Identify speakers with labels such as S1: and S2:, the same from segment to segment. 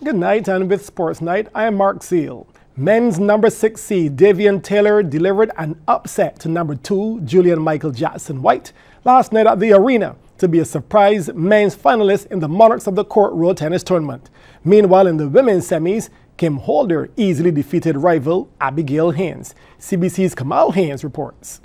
S1: Good night, and with Sports Night, I am Mark Seal. Men's number 6 seed Davian Taylor delivered an upset to number 2 Julian Michael Jackson White last night at the arena to be a surprise men's finalist in the Monarchs of the Court Road Tennis Tournament. Meanwhile, in the women's semis, Kim Holder easily defeated rival Abigail Haynes. CBC's Kamal Haynes reports.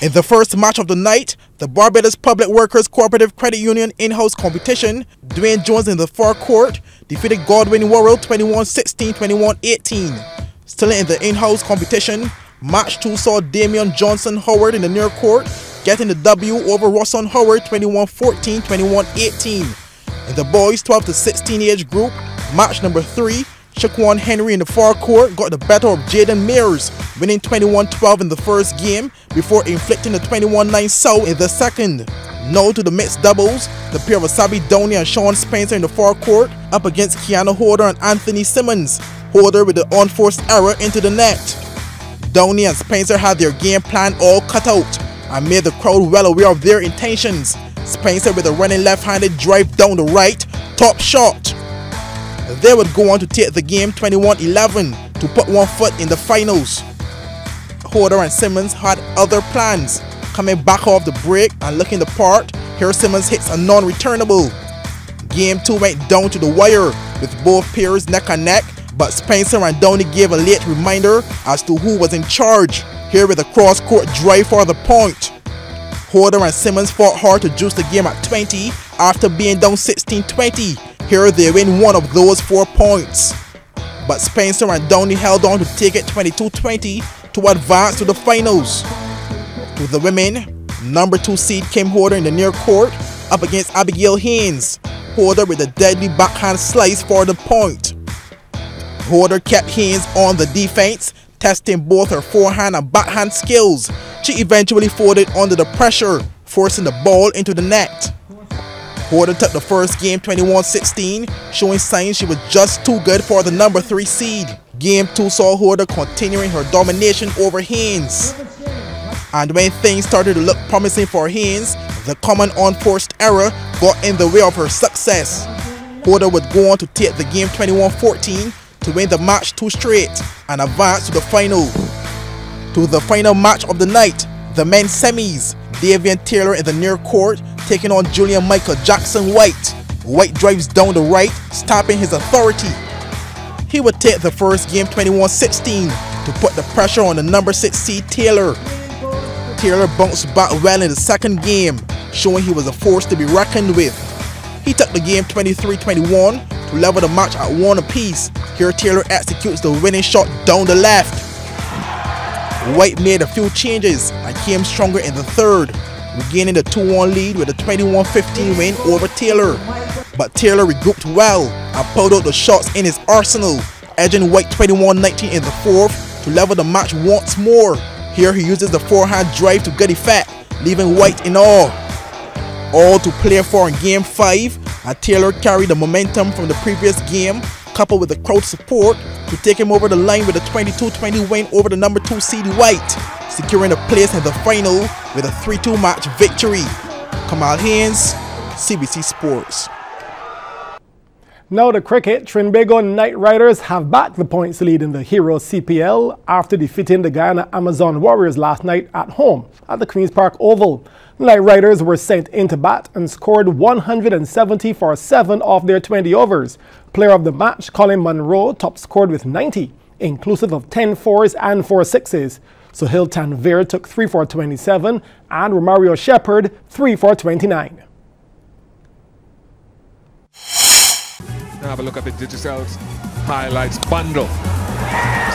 S2: In the first match of the night, the Barbados Public Workers Cooperative Credit Union in-house competition, Dwayne Jones in the forecourt defeated Godwin Worrell 21-16, 21-18. Still in the in-house competition, match 2 saw Damian Johnson Howard in the near court getting the W over Rosson Howard 21-14, 21-18. In the boys 12 to 16 age group, match number 3, Shaquan Henry in the far court got the better of Jaden Mears, winning 21-12 in the first game before inflicting a 21-9 sow in the second. Now to the mixed doubles, the pair of Asabi Downey and Sean Spencer in the far court up against Kiana Holder and Anthony Simmons. Holder with the unforced error into the net. Downey and Spencer had their game plan all cut out and made the crowd well aware of their intentions. Spencer with a running left-handed drive down the right, top shot. They would go on to take the game 21-11 to put one foot in the finals. Holder and Simmons had other plans. Coming back off the break and looking the part, here Simmons hits a non-returnable. Game 2 went down to the wire with both pairs neck and neck, but Spencer and Downey gave a late reminder as to who was in charge, here with a cross-court drive for the point. Holder and Simmons fought hard to juice the game at 20 after being down 16-20. Here they win one of those 4 points. But Spencer and Downey held on to take it 22-20 to advance to the finals. To the women, number 2 seed Kim Holder in the near court up against Abigail Haynes. Holder with a deadly backhand slice for the point. Holder kept Haynes on the defense, testing both her forehand and backhand skills. She eventually folded under the pressure, forcing the ball into the net. Holder took the first game 21-16, showing signs she was just too good for the number 3 seed. Game 2 saw Holder continuing her domination over Haynes. And when things started to look promising for Haynes, the common unforced error got in the way of her success. Holder would go on to take the game 21-14 to win the match 2 straight and advance to the final. To the final match of the night, the men's semis, Davian Taylor in the near court taking on Julian Michael Jackson White. White drives down the right, stopping his authority. He would take the first game 21-16 to put the pressure on the number 6 seed Taylor. Taylor bounced back well in the second game, showing he was a force to be reckoned with. He took the game 23-21 to level the match at 1 apiece. Here Taylor executes the winning shot down the left. White made a few changes and came stronger in the third, regaining the 2-1 lead with a 21-15 win over Taylor. But Taylor regrouped well and pulled out the shots in his arsenal, edging White 21-19 in the fourth to level the match once more. Here he uses the forehand drive to good effect, leaving White in awe. All to play for in game 5, and Taylor carried the momentum from the previous game, coupled with the crowd support, to take him over the line with a 22-20 win over the number 2 seed White, securing a place in the final with a 3-2 match victory. Kamal Haynes, CBC Sports.
S1: Now to cricket, Trinbago Knight Riders have back the points lead in the Hero CPL after defeating the Guyana Amazon Warriors last night at home at the Queen's Park Oval. Knight Riders were sent into bat and scored 170 for 7 off their 20 overs. Player of the match, Colin Munro, top scored with 90, inclusive of 10 fours and 4 sixes. Sohail Tanvir took 3 for 27 and Romario Shepherd 3 for 29.
S3: Now have a look at the digital highlights bundle.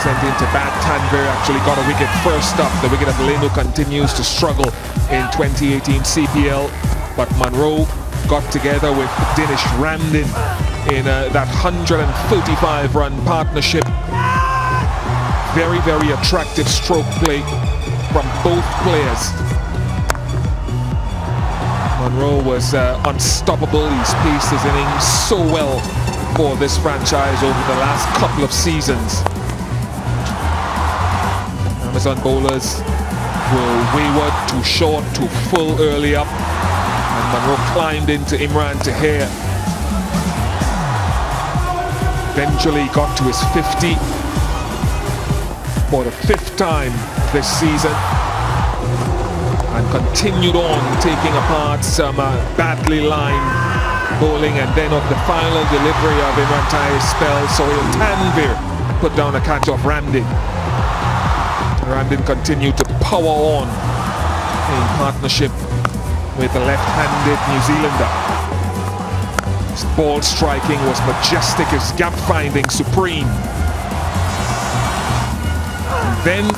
S3: Sent into bat, Tanvir actually got a wicket first up. The wicket of Leno continues to struggle in 2018 CPL, but Munro got together with Dinesh Ramdin in that 135-run partnership. Very, very attractive stroke play from both players. Munro was unstoppable. He's paced his innings so well for this franchise over the last couple of seasons. Amazon bowlers were wayward, too short, too full early up, and Munro climbed into Imran Tahir eventually got to his 50 for the 5th time this season, and continued on taking apart some badly lined bowling, and then of the final delivery of Imran Tahir's spell, Sohail Tanvir put down a catch off Ramdin. Ramdin continued to power on in partnership with the left-handed New Zealander. His ball striking was majestic, his gap finding supreme. And then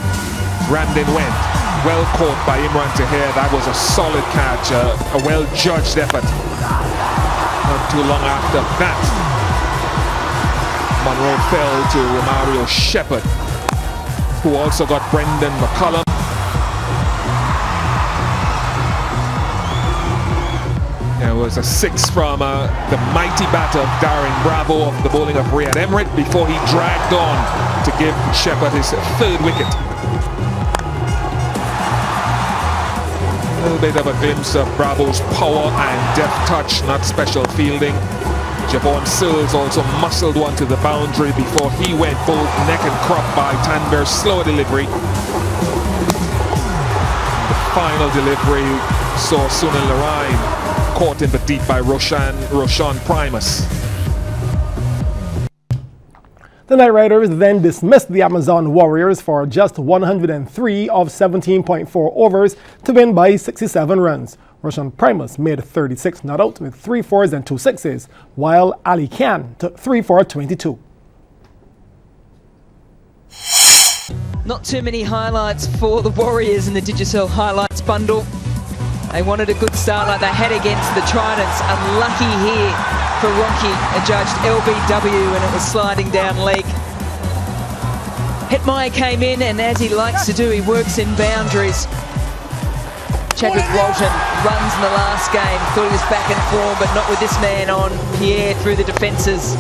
S3: Ramdin went, well caught by Imran Tahir. That was a solid catch, a well-judged effort. Not too long after that, Monroe fell to Romario Shepherd, who also got Brendan McCullum. There was a 6 from the mighty batter Darren Bravo off the bowling of Riyad Emrit before he dragged on to give Shepherd his 3rd wicket. A little bit of a glimpse of Bravo's power and deft touch, not special fielding. Javon Sills also muscled one to the boundary before he went both neck and crop by Tanvir's slower delivery. The final delivery saw Sunil Narayan caught in the deep by Roshan Primus.
S1: The Knight Riders then dismissed the Amazon Warriors for just 103 of 17.4 overs to win by 67 runs. Roshan Primus made 36 not out with 3 fours and 2 sixes, while Ali Khan took 3 for 22.
S4: Not too many highlights for the Warriors in the Digicel highlights bundle. They wanted a good start like they had against the Tridents. Unlucky here for Ronke, adjudged LBW, and it was sliding down leg. Hetmeyer came in, and as he likes to do, he works in boundaries. Chadwick Walton runs in the last game. Thought he was back in form, but not with this man on. Pierre through the defences.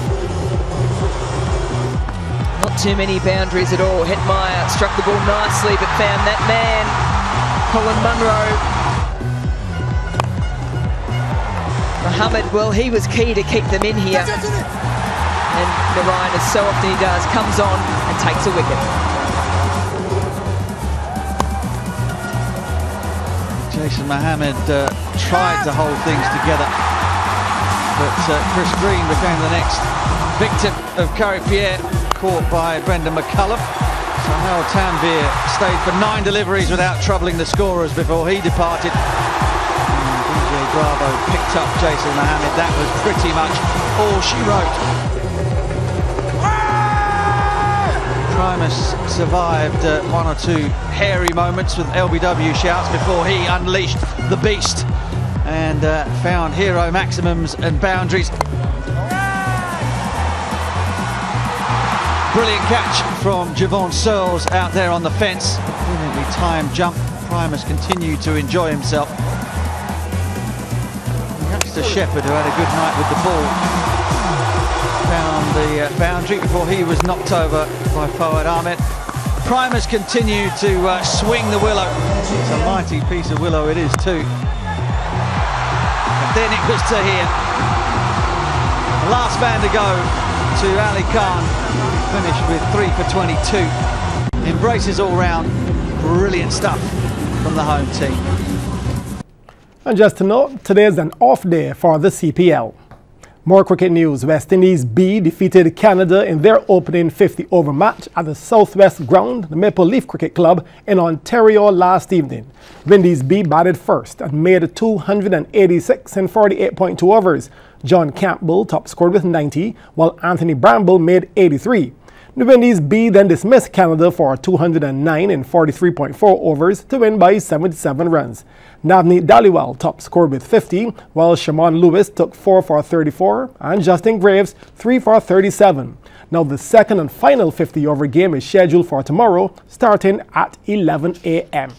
S4: Not too many boundaries at all. Hetmeyer struck the ball nicely, but found that man, Colin Munro. Mohammed, well, he was key to keep them in here. And Narayan, as so often he does, comes on and takes a wicket.
S5: Jason Mohammed tried to hold things together, but Chris Green became the next victim of Curry Pierre, caught by Brendan McCullum. So Harold Tanvir stayed for 9 deliveries without troubling the scorers before he departed. Bravo picked up Jason Mohammed. That was pretty much all she wrote. Primus survived 1 or 2 hairy moments with LBW shouts before he unleashed the beast and found hero maximums and boundaries. Brilliant catch from Javon Searles out there on the fence. Brilliantly timed jump. Primus continued to enjoy himself. To Shepherd, who had a good night with the ball, found the boundary before he was knocked over by Fawad Ahmed. Primus continued to swing the willow. It's a mighty piece of willow it is too. And then it was to here. The last man to go to Ali Khan, finished with 3 for 22. Embraces all round. Brilliant stuff from the home team.
S1: And just to note, today is an off day for the CPL. More cricket news. West Indies B defeated Canada in their opening 50-over match at the Southwest Ground, the Maple Leaf Cricket Club in Ontario last evening. Windies B batted first and made 286 in 48.2 overs. John Campbell top scored with 90, while Anthony Bramble made 83. The Windies B then dismissed Canada for 209 in 43.4 overs to win by 77 runs. Navneet Dhaliwal top scored with 50, while Shaman Lewis took 4 for 34 and Justin Graves 3 for 37. Now the second and final 50-over game is scheduled for tomorrow, starting at 11 a.m.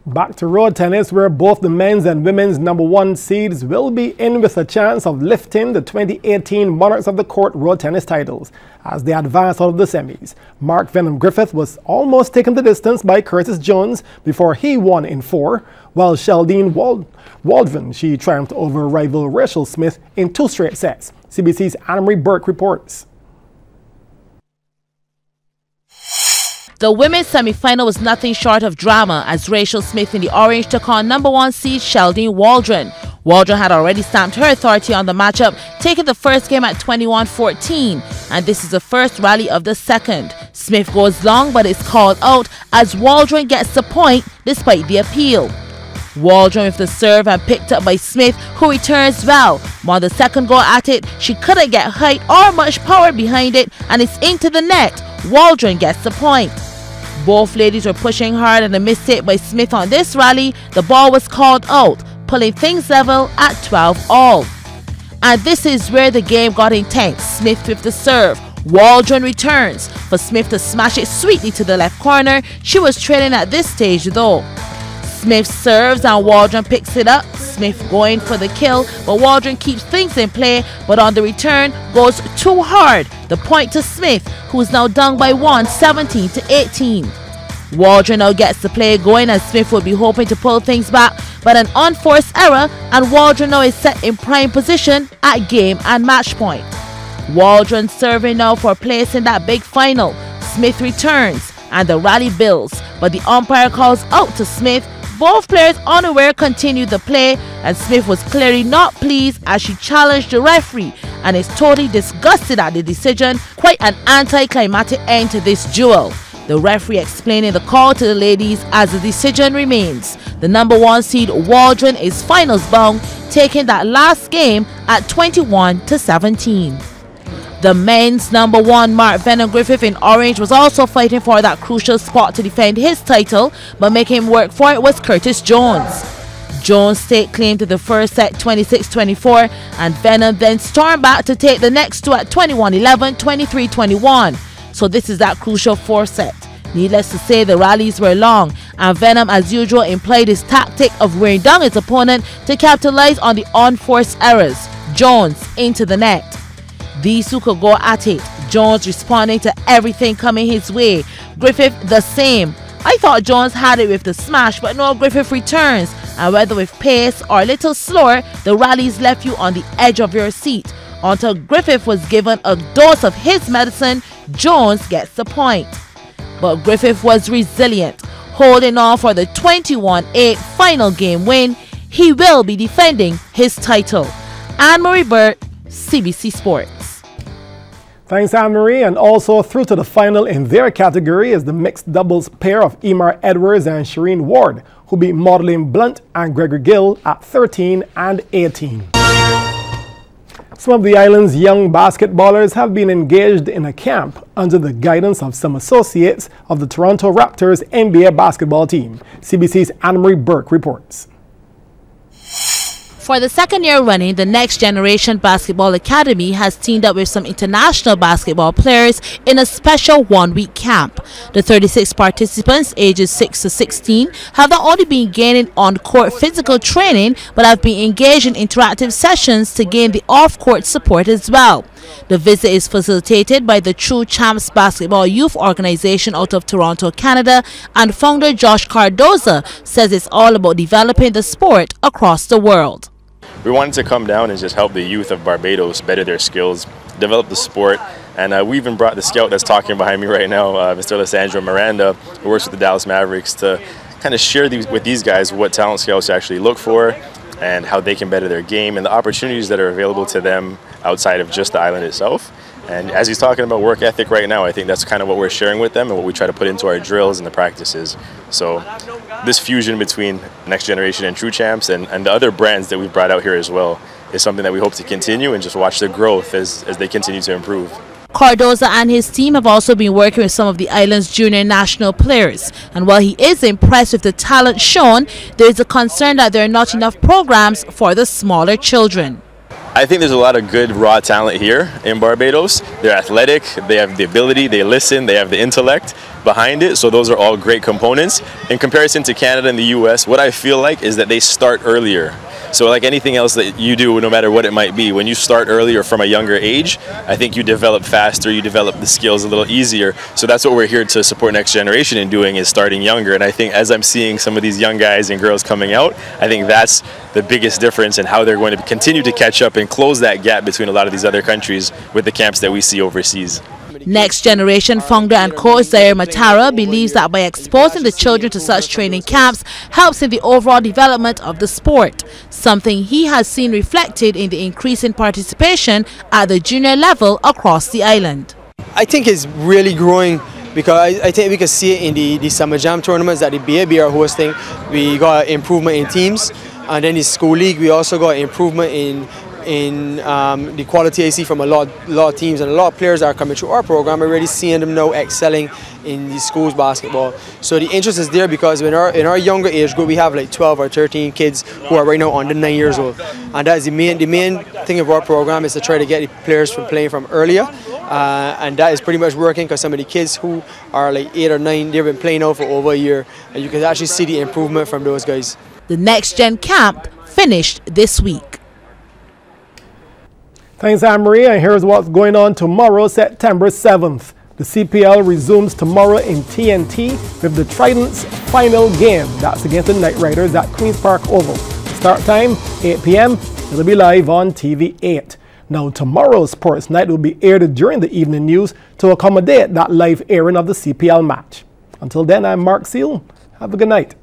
S1: Back to road tennis, where both the men's and women's #1 seeds will be in with a chance of lifting the 2018 Monarchs of the Court road tennis titles as they advance out of the semis. Mark Venom Griffith was almost taken the distance by Curtis Jones before he won in 4, while Sheldine Waldron, she triumphed over rival Rachel Smith in 2 straight sets. CBC's Anna-Marie Burke reports.
S6: The women's semi-final was nothing short of drama as Rachel Smith in the orange took on #1 seed Sheldon Waldron. Waldron had already stamped her authority on the matchup, taking the first game at 21-14, and this is the first rally of the second. Smith goes long but is called out as Waldron gets the point despite the appeal. Waldron with the serve and picked up by Smith, who returns well. While the second go at it, she couldn't get height or much power behind it, and it's into the net. Waldron gets the point. Both ladies were pushing hard, and a mistake by Smith on this rally, the ball was called out, pulling things level at 12-all. And this is where the game got intense. Smith with the serve. Waldron returns for Smith to smash it sweetly to the left corner. She was trailing at this stage though. Smith serves and Waldron picks it up. Smith going for the kill, but Waldron keeps things in play, but on the return goes too hard. The point to Smith, who is now down by 17-18. Waldron now gets the play going and Smith will be hoping to pull things back, but an unforced error and Waldron now is set in prime position at game and match point. Waldron serving now for place in that big final. Smith returns and the rally builds, but the umpire calls out to Smith. Both players unaware continued the play, and Smith was clearly not pleased as she challenged the referee and is totally disgusted at the decision. Quite an anticlimactic end to this duel. The referee explaining the call to the ladies as the decision remains. The #1 seed Waldron is finals bound, taking that last game at 21-17. The men's #1 Mark Venom Griffith in orange was also fighting for that crucial spot to defend his title, but making him work for it was Curtis Jones. Jones staked claim to the first set 26-24, and Venom then stormed back to take the next two at 21-11, 23-21. So this is that crucial fourth set. Needless to say, the rallies were long, and Venom as usual employed his tactic of wearing down his opponent to capitalize on the unforced errors. Jones into the net. These two could go at it. Jones responding to everything coming his way. Griffith the same. I thought Jones had it with the smash, but no, Griffith returns. And whether with pace or a little slower, the rallies left you on the edge of your seat. Until Griffith was given a dose of his medicine, Jones gets the point. But Griffith was resilient, holding on for the 21-8 final game win. He will be defending his title. Anne-Marie Burt, CBC Sports.
S1: Thanks, Anne-Marie. And also through to the final in their category is the mixed doubles pair of Emar Edwards and Shireen Ward, who beat Madeline Blunt and Gregory Gill at 13 and 18. Some of the island's young basketballers have been engaged in a camp under the guidance of some associates of the Toronto Raptors NBA basketball team. CBC's Anne-Marie Burke reports.
S6: For the second year running, the Next Generation Basketball Academy has teamed up with some international basketball players in a special one-week camp. The 36 participants, ages 6 to 16, have not only been gaining on-court physical training, but have been engaged in interactive sessions to gain the off-court support as well. The visit is facilitated by the True Champs Basketball Youth Organization out of Toronto, Canada, and founder Josh Cardoza says it's all about developing the sport across the world.
S7: We wanted to come down and just help the youth of Barbados better their skills, develop the sport, and we even brought the scout that's talking behind me right now, Mr. Alessandro Miranda, who works with the Dallas Mavericks, to kind of share with these guys what talent scouts actually look for and how they can better their game and the opportunities that are available to them outside of just the island itself. And as he's talking about work ethic right now, I think that's kind of what we're sharing with them and what we try to put into our drills and the practices. So this fusion between Next Generation and True Champs and the other brands that we've brought out here as well is something that we hope to continue and just watch the growth as they continue to improve.
S6: Cardoza and his team have also been working with some of the island's junior national players. And while he is impressed with the talent shown, there is a concern that there are not enough programs for the smaller children.
S7: I think there's a lot of good raw talent here in Barbados. They're athletic, they have the ability, they listen, they have the intellect behind it, so those are all great components. In comparison to Canada and the US, what I feel like is that they start earlier. So like anything else that you do, no matter what it might be, when you start earlier from a younger age, I think you develop faster, you develop the skills a little easier. So that's what we're here to support Next Generation in doing, is starting younger. And I think as I'm seeing some of these young guys and girls coming out, I think that's the biggest difference in how they're going to continue to catch up and close that gap between a lot of these other countries with the camps that we see overseas.
S6: Next Generation founder and coach Zaire Matara believes that by exposing the children to such training camps helps in the overall development of the sport, something he has seen reflected in the increase in participation at the junior level across the island.
S8: I think it's really growing because I think we can see it in the Summer Jam tournaments that the BAB are hosting. We got improvement in teams, and then the school league we also got improvement in the quality I see from a lot of teams, and a lot of players that are coming through our program. We're already seeing them now excelling in the schools basketball. So the interest is there because in our younger age group we have like 12 or 13 kids who are right now under 9 years old, and that is the main thing of our program is to try to get the players from playing from earlier, and that is pretty much working because some of the kids who are like 8 or 9, they've been playing now for over a year, and you can actually see the improvement from those guys.
S6: The Next Gen camp finished this week.
S1: Thanks, Anne-Marie, and here's what's going on tomorrow, September 7th. The CPL resumes tomorrow in TNT with the Trident's final game. That's against the Knight Riders at Queen's Park Oval. Start time, 8 p.m. It'll be live on TV8. Now, tomorrow's Sports Night will be aired during the evening news to accommodate that live airing of the CPL match. Until then, I'm Mark Seal. Have a good night.